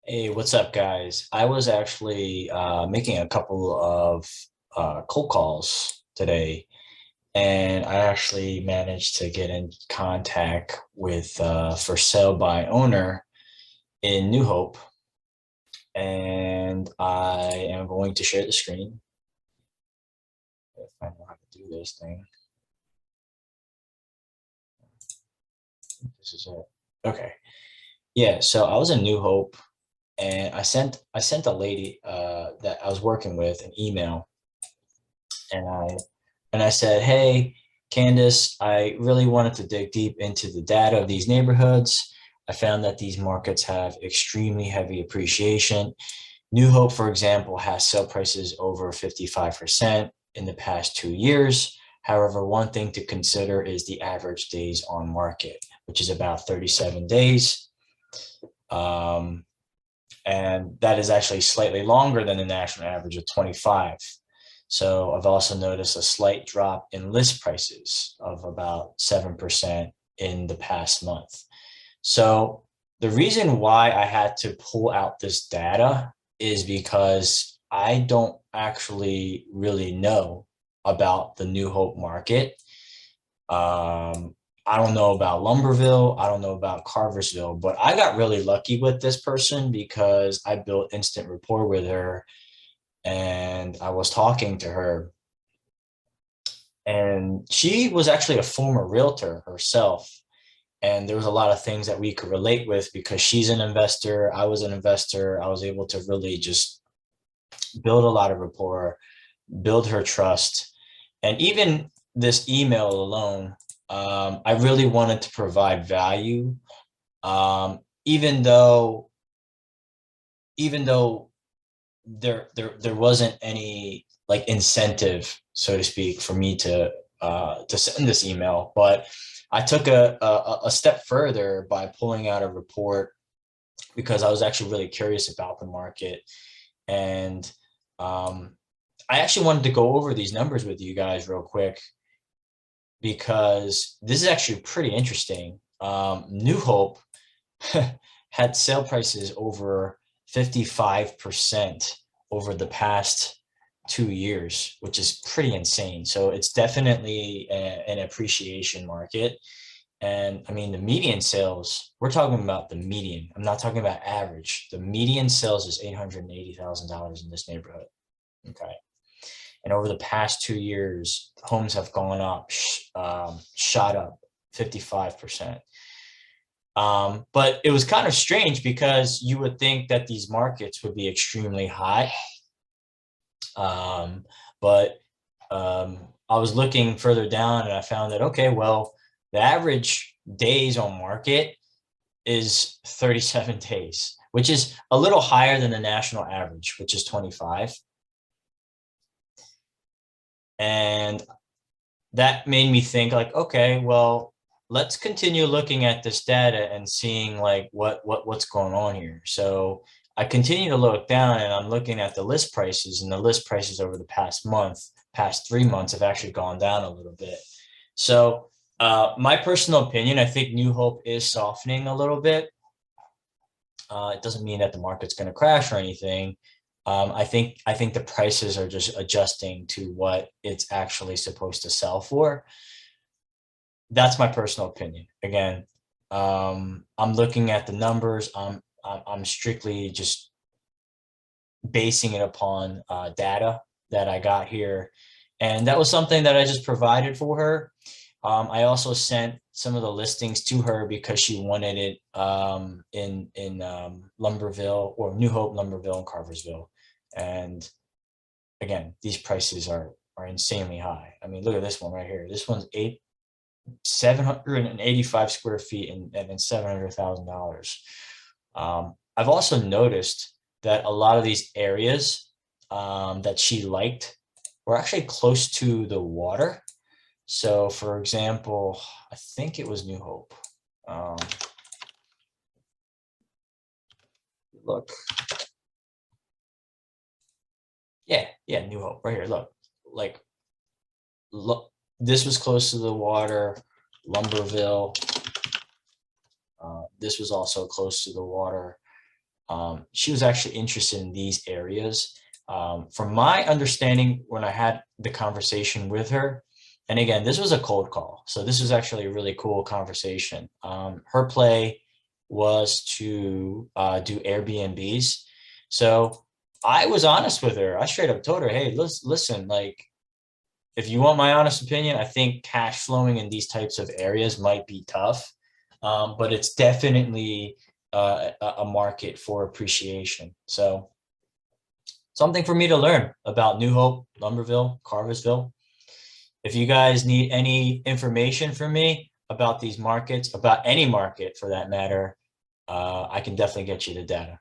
Hey, what's up, guys? I was actually making a couple of cold calls today, and I actually managed to get in contact with for sale by owner in New Hope, and I am going to share the screen if I know how to do this thing. This is it. Okay. Yeah, so I was in New Hope, and I sent a lady that I was working with an email, and I said, "Hey, Candace, I really wanted to dig deep into the data of these neighborhoods. I found that these markets have extremely heavy appreciation. New Hope, for example, has sale prices over 55% in the past 2 years. However, one thing to consider is the average days on market, which is about 37 days. Um, and that is actually slightly longer than the national average of 25. So I've also noticed a slight drop in list prices of about 7% in the past month. So the reason why I had to pull out this data is because I don't actually really know about the New Hope market. I don't know about Lumberville. I don't know about Carversville, but I got really lucky with this person because I built instant rapport with her, and I was talking to her, and she was actually a former realtor herself. And there was a lot of things that we could relate with because she's an investor. I was an investor. I was able to really just build a lot of rapport, build her trust. And even this email alone, I really wanted to provide value, um, even though even though there wasn't any like incentive, so to speak, for me to send this email. But I took a step further by pulling out a report because I was actually really curious about the market. And um, I actually wanted to go over these numbers with you guys real quick because this is actually pretty interesting. New Hope had sale prices over 55% over the past 2 years, which is pretty insane. So it's definitely an appreciation market. And I mean, the median sales, we're talking about the median. I'm not talking about average. The median sales is $880,000 in this neighborhood. Okay. And over the past 2 years, homes have gone up, shot up 55%. But it was kind of strange because you would think that these markets would be extremely high. Um, but I was looking further down and I found that, okay, well, the average days on market is 37 days, which is a little higher than the national average, which is 25. And that made me think like, okay, well, let's continue looking at this data and seeing like what's going on here. So I continue to look down and I'm looking at the list prices, and the list prices over the past 3 months have actually gone down a little bit. So my personal opinion, I think New Hope is softening a little bit. It doesn't mean that the market's going to crash or anything. I think the prices are just adjusting to what it's actually supposed to sell for. That's my personal opinion. Again, I'm looking at the numbers. I'm strictly just basing it upon data that I got here, and that was something that I just provided for her. I also sent some of the listings to her because she wanted it in Lumberville or New Hope, Lumberville, and Carversville. And again, these prices are insanely high. I mean, look at this one right here. This one's 785 square feet and $700,000. I've also noticed that a lot of these areas that she liked were actually close to the water. So, for example, I think it was New Hope. Um, Look, yeah, New Hope right here. Like, look, this was close to the water. Lumberville. This was also close to the water. she was actually interested in these areas. From my understanding, when I had the conversation with her, and again, this was a cold call, so this was actually a really cool conversation. Her play was to do Airbnbs. So I was honest with her. I straight up told her, hey, listen, like, if you want my honest opinion, I think cash flowing in these types of areas might be tough, but it's definitely a market for appreciation. So something for me to learn about New Hope, Lumberville, Carversville. If you guys need any information from me about these markets, about any market for that matter, I can definitely get you the data.